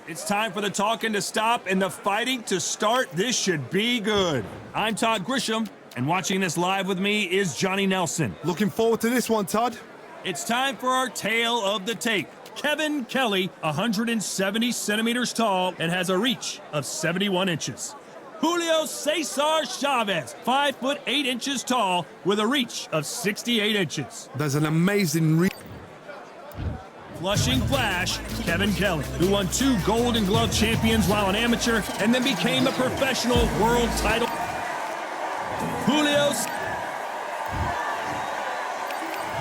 It's time for the talking to stop and the fighting to start. This should be good. I'm Todd Grisham, and watching this live with me is Johnny Nelson. Looking forward to this one, Todd. It's time for our tale of the tape. Kelley, 170 centimeters tall and has a reach of 71 inches. Julio César Chávez, 5'8" tall with a reach of 68 inches. There's an amazing Flushing Flash, Kelley, who won 2 Golden Glove champions while an amateur and then became a professional world title. Julio.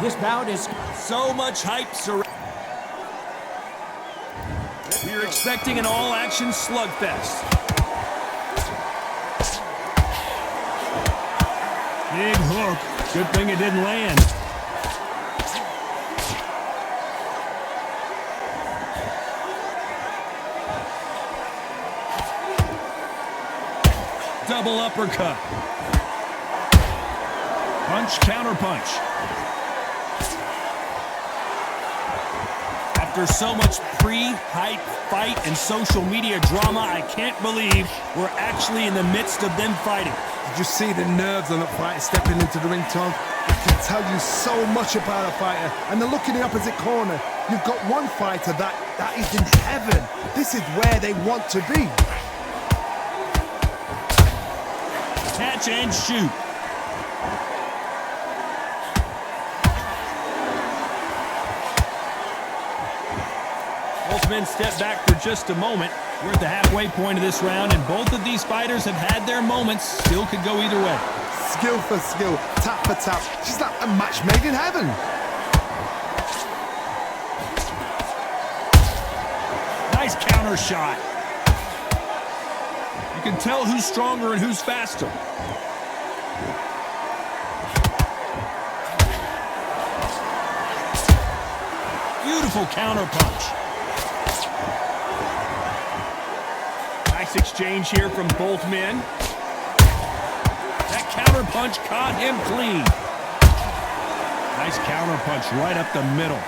This bout is so much hype surrounding. We're expecting an all-action slugfest. Big hook. Good thing it didn't land. Double uppercut. Punch, counter punch. After so much pre-hype fight and social media drama, I can't believe we're actually in the midst of them fighting. Did you see the nerves on that fight stepping into the ring, Tom? I can tell you so much about a fighter. And then look in the opposite corner. You've got one fighter that is in heaven. This is where they want to be. Catch and shoot. Both men step back for just a moment. We're at the halfway point of this round, and both of these fighters have had their moments. Still could go either way. Skill for skill, tap for tap. She's like a match made in heaven. Nice counter shot. You can tell who's stronger and who's faster. Beautiful counter punch. Nice exchange here from both men. That counter punch caught him clean. Nice counter punch right up the middle.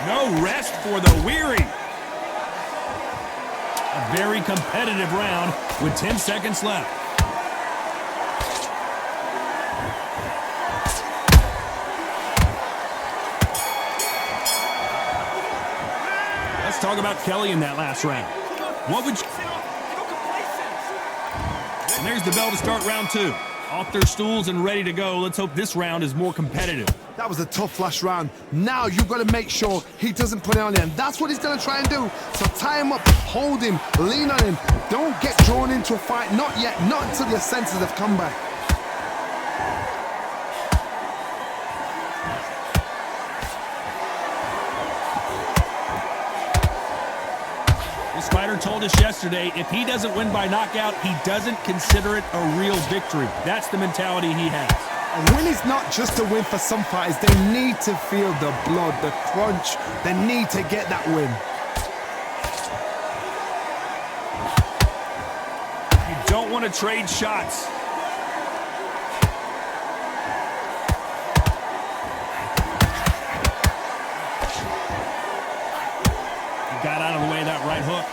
No rest for the weary. A very competitive round with 10 seconds left. Let's talk about Kelley in that last round. What would you... And there's the bell to start round 2. Off their stools and ready to go. Let's hope this round is more competitive. That was a tough last round. Now you've got to make sure he doesn't put it on him. That's what he's going to try and do. So tie him up, hold him, lean on him. Don't get drawn into a fight. Not yet. Not until your senses have come back. This fighter told us yesterday, if he doesn't win by knockout, he doesn't consider it a real victory. That's the mentality he has. A win is not just a win for some fighters. They need to feel the blood, the crunch. They need to get that win. You don't want to trade shots. He got out of the way of that right hook.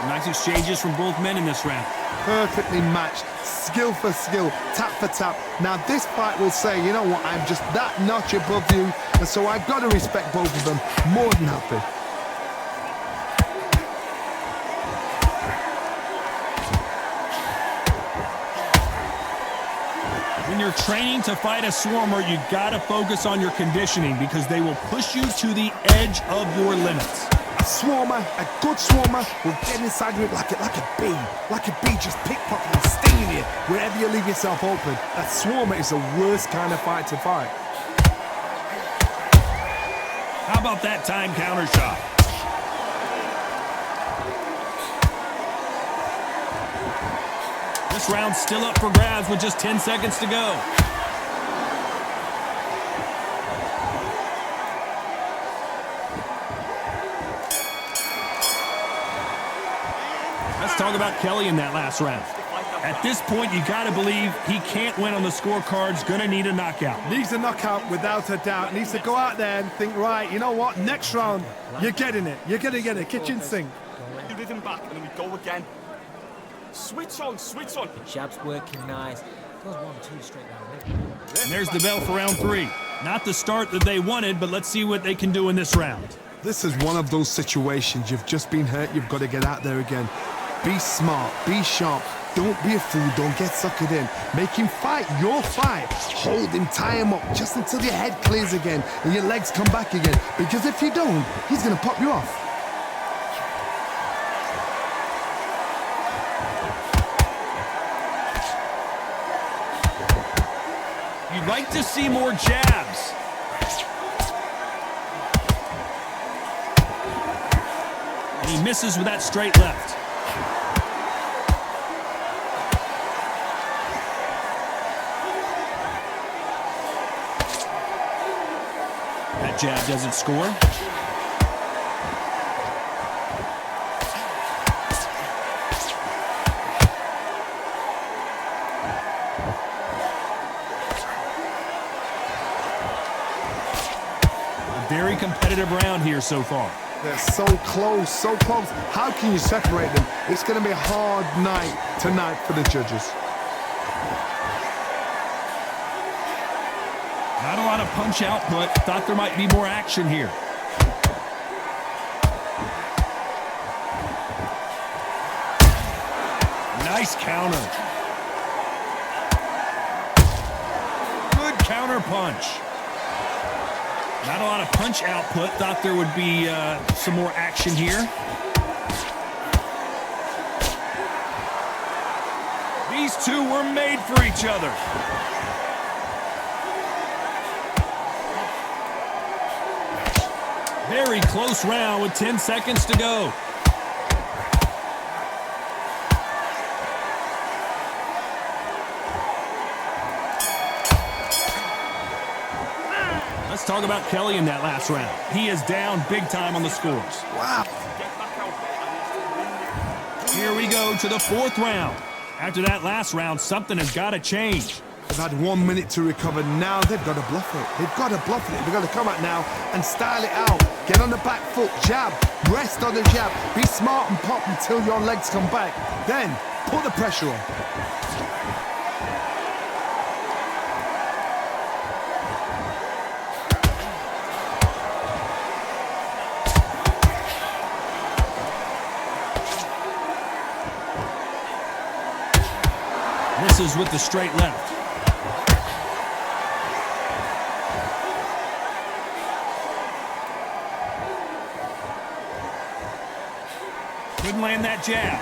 Nice exchanges from both men in this round. Perfectly matched, skill for skill, tap for tap. Now this fight will say, you know what, I'm just that notch above you, and so I've got to respect both of them more than happy. When you're training to fight a swarmer, you gotta focus on your conditioning because they will push you to the edge of your limits. A swarmer, a good swarmer, will get inside you like a bee. Like a bee just pickpocketing and stinging you wherever you leave yourself open. A swarmer is the worst kind of fight to fight. How about that time counter shot? This round's still up for grabs with just 10 seconds to go. Let's talk about Kelley in that last round. At this point, you got to believe he can't win on the scorecards. Going to need a knockout. Needs a knockout without a doubt. Needs to go out there and think, right, you know what? Next round, you're getting it. You're going to get it. Kitchen sink. Do rhythm back and then we go again. Switch on, switch on. The jab's working nice. Goes 1-2 straight down. And there's the bell for round 3. Not the start that they wanted, but let's see what they can do in this round. This is one of those situations. You've just been hurt. You've got to get out there again. Be smart. Be sharp. Don't be a fool. Don't get suckered in. Make him fight your fight. Hold him, tie him up just until your head clears again and your legs come back again. Because if you don't, he's going to pop you off. You'd like to see more jabs. And he misses with that straight left. That jab doesn't score. Very competitive round here so far. They're so close, so close. How can you separate them? It's going to be a hard night tonight for the judges. Not a lot of punch output. Thought there might be more action here. Nice counter. Good counter punch. Not a lot of punch output. Thought there would be some more action here. These two were made for each other. Very close round with 10 seconds to go. Let's talk about Kelley in that last round. He is down big time on the scores. Wow. Here we go to the 4th round. After that last round, something has got to change. They've had 1 minute to recover. Now they've got to bluff it. They've got to bluff it. They've got to come out now and style it out. Get on the back foot, jab, rest on the jab. Be smart and pop until your legs come back. Then put the pressure on. Misses with the straight left. Couldn't land that jab.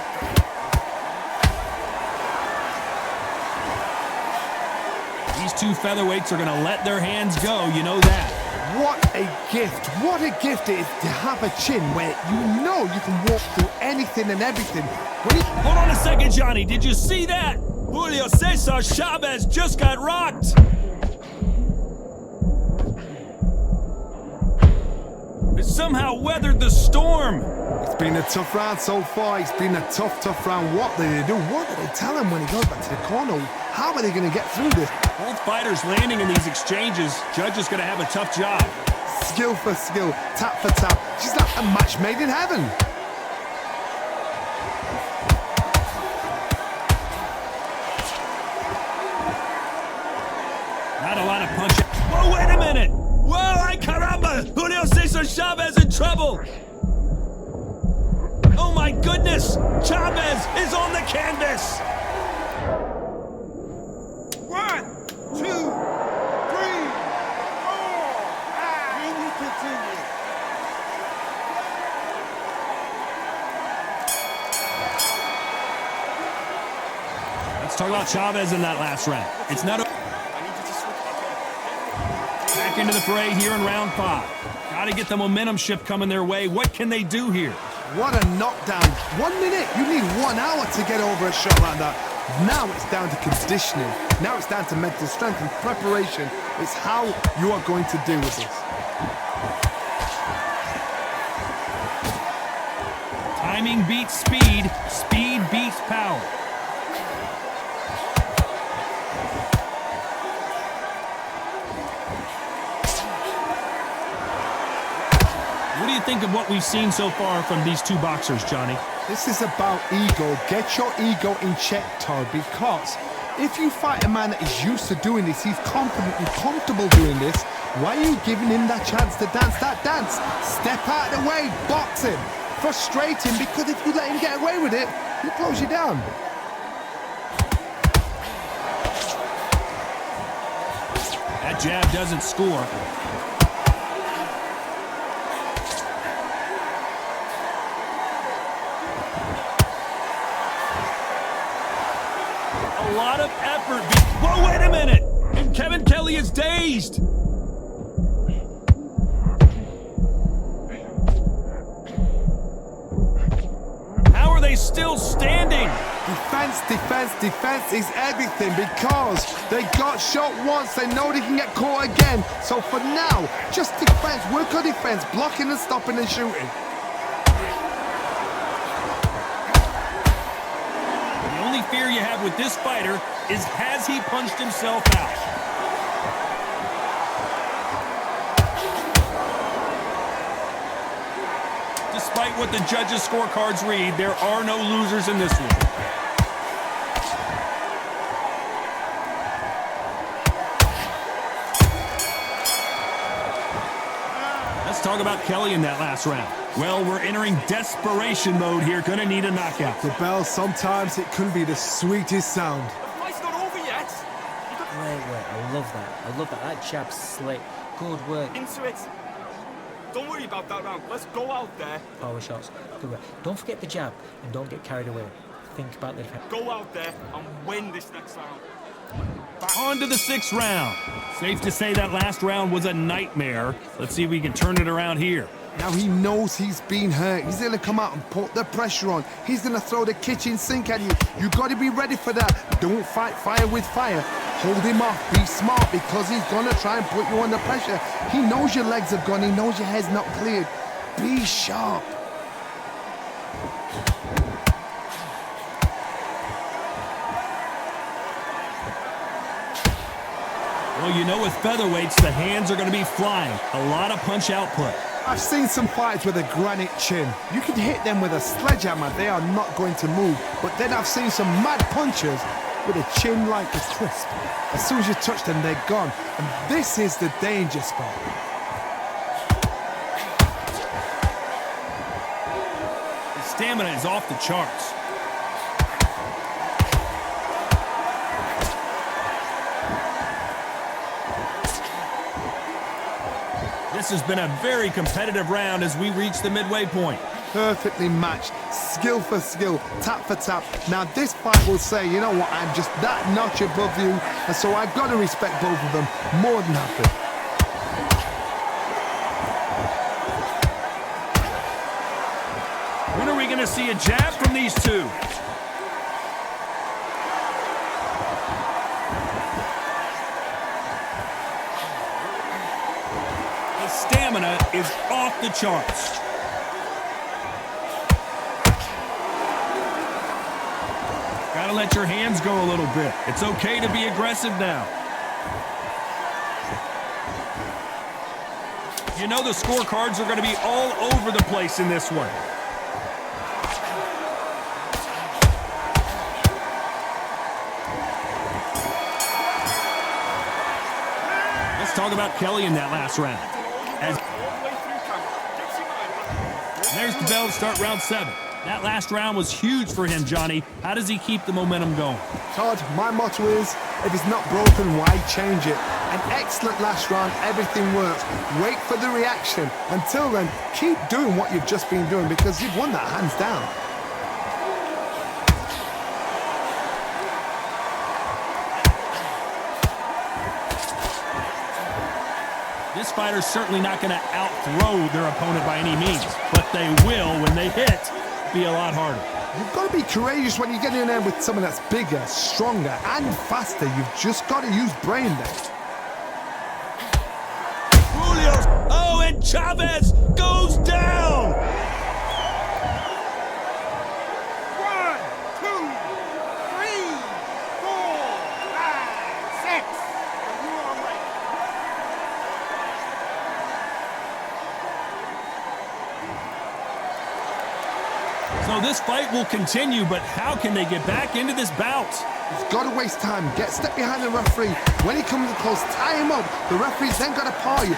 These two featherweights are going to let their hands go, you know that. What a gift. What a gift it is to have a chin where you know you can walk through anything and everything. Hold on a second, Johnny. Did you see that? Julio César Chávez just got rocked. It somehow weathered the storm. It's been a tough round so far. It's been a tough round. What did they do? What did they tell him when he goes back to the corner? How are they going to get through this? Both fighters landing in these exchanges. Judge is going to have a tough job. Skill for skill, tap for tap. She's like a match made in heaven. Not a lot of punch. Whoa, wait a minute. Whoa, ay caramba. Julio César Chávez in trouble. Oh my goodness. Chavez is on the canvas. 1, 2, 3, 4. Can you continue? Let's talk about Chavez in that last round. It's not back into the fray here in round 5. Got to get the momentum shift coming their way. What can they do here? What a knockdown. 1 minute. You need 1 hour to get over a shot like that. Now it's down to conditioning. Now it's down to mental strength and preparation. It's how you are going to deal with this. Timing beats speed. Speed beats power. think of what we've seen so far from these two boxers, Johnny? This is about ego. Get your ego in check, Todd, because if you fight a man that is used to doing this, he's confident and comfortable doing this, why are you giving him that chance to dance that dance? Step out of the way, box him. Frustrating, because if you let him get away with it, he blows you down. That jab doesn't score. A lot of effort. Whoa, wait a minute! And Kevin Kelley is dazed. How are they still standing? Defense, defense, defense is everything, because they got shot once, they know they can get caught again. So for now, just defense, work on defense, blocking and stopping and shooting. The only fear you have with this fighter is, has he punched himself out? Despite what the judges' scorecards read, there are no losers in this one. Let's talk about Kelley in that last round. Well, we're entering desperation mode here. Gonna need a knockout. The bell, sometimes it can be the sweetest sound. The fight's not over yet. Great work. I love that. I love that. That jab's slick. Good work. Into it. Don't worry about that round. Let's go out there. Power shots. Good work. Don't forget the jab and don't get carried away. Think about the defense. Go out there and win this next round. On to the sixth round. Safe to say that last round was a nightmare. Let's see if we can turn it around here. Now he knows he's been hurt. He's going to come out and put the pressure on. He's going to throw the kitchen sink at you. You got to be ready for that. Don't fight fire with fire. Hold him off. Be smart, because he's going to try and put you under pressure. He knows your legs have gone. He knows your head's not cleared. Be sharp. Well, you know, with featherweights, the hands are going to be flying. A lot of punch output. I've seen some fights with a granite chin. You can hit them with a sledgehammer, they are not going to move. But then I've seen some mad punchers with a chin like a crisp. As soon as you touch them, they're gone. And this is the danger spot. His stamina is off the charts. This has been a very competitive round as we reach the midway point. Perfectly matched, skill for skill, tap for tap. Now this fight will say, you know what, I'm just that notch above you, and so I've got to respect both of them more than happy. When are we going to see a jab from these two? Stamina is off the charts. Gotta let your hands go a little bit. It's okay to be aggressive now. You know the scorecards are going to be all over the place in this one. Let's talk about Kelley in that last round. There's the bell to start round 7. That last round was huge for him, Johnny. How does he keep the momentum going? Todd, my motto is, if it's not broken, why change it? An excellent last round, everything works. Wait for the reaction. Until then, keep doing what you've just been doing, because you've won that hands down. This fighter's certainly not going to out-throw their opponent by any means, but they will, when they hit, be a lot harder. You've got to be courageous when you get in there with someone that's bigger, stronger, and faster. You've just got to use brain there. Julio, oh, and Chavez goes down! 1, 2, 3, 4, 5, 6. Are you all right? So this fight will continue, but how can they get back into this bout? He's got to waste time. Step behind the referee. When he comes close, tie him up. The referee's then got to paw you.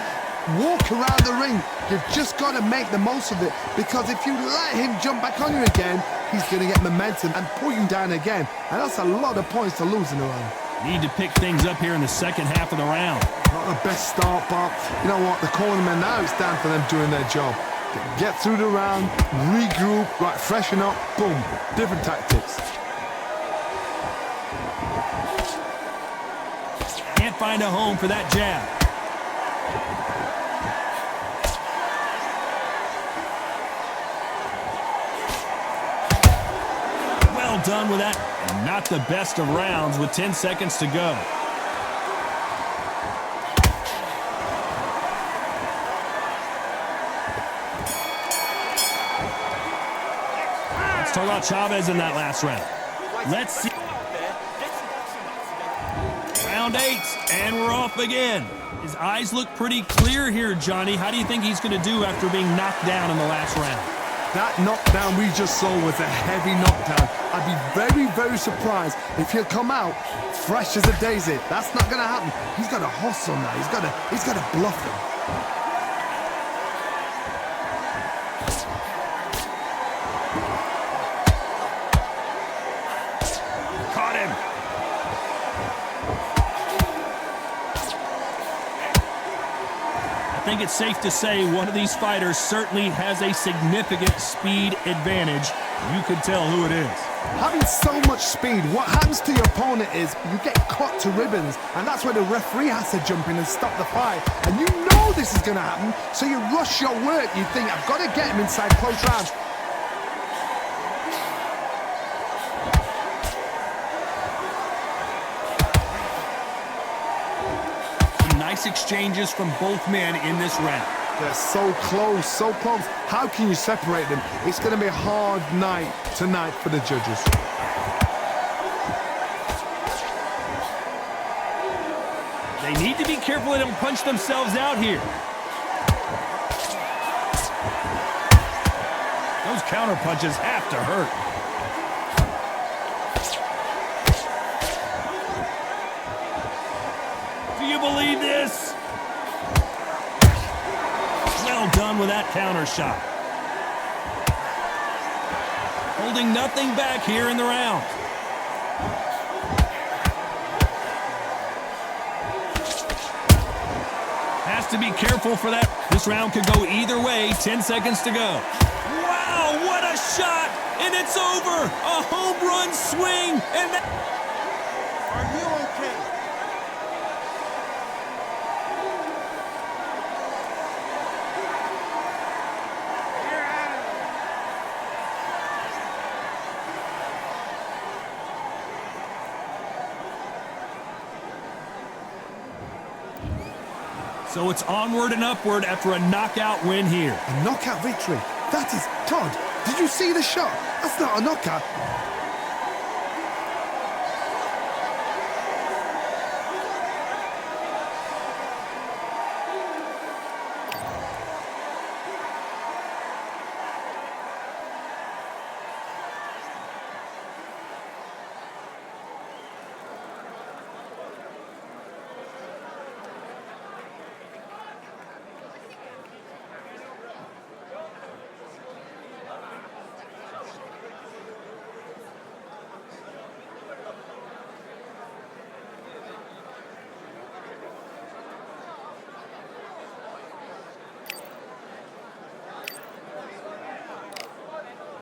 Walk around the ring. You've just got to make the most of it, because if you let him jump back on you again, he's going to get momentum and pull you down again. And that's a lot of points to lose in a round. Need to pick things up here in the second half of the round. Not the best start, but you know what? The cornermen, now it's down for them doing their job. Get through the round, regroup, right, freshen up, boom. Different tactics. Can't find a home for that jab. Well done with that. And not the best of rounds with 10 seconds to go. Let's talk about Chavez in that last round. Let's see. Round 8, and we're off again. His eyes look pretty clear here, Johnny. How do you think he's going to do after being knocked down in the last round? That knockdown we just saw was a heavy knockdown. I'd be very, very surprised if he'll come out fresh as a daisy. That's not going to happen. He's got to hustle now. He's got to bluff him. Caught him. I think it's safe to say one of these fighters certainly has a significant speed advantage. You can tell who it is. Having so much speed, what happens to your opponent is you get cut to ribbons, and that's where the referee has to jump in and stop the fight. And you know this is going to happen, so you rush your work. You think, I've got to get him inside close rounds. Nice exchanges from both men in this round. They're so close, so close. How can you separate them? It's going to be a hard night tonight for the judges. They need to be careful they don't punch themselves out here. Those counter punches have to hurt. Do you believe this? Well done with that counter shot. Holding nothing back here in the round. Has to be careful for that. This round could go either way. 10 seconds to go. Wow, what a shot! And it's over! A home run swing! And that... Are you okay? You're out of there. So it's onward and upward after a knockout win here. A knockout victory. That is, Todd, did you see the shot? That's not a knockout.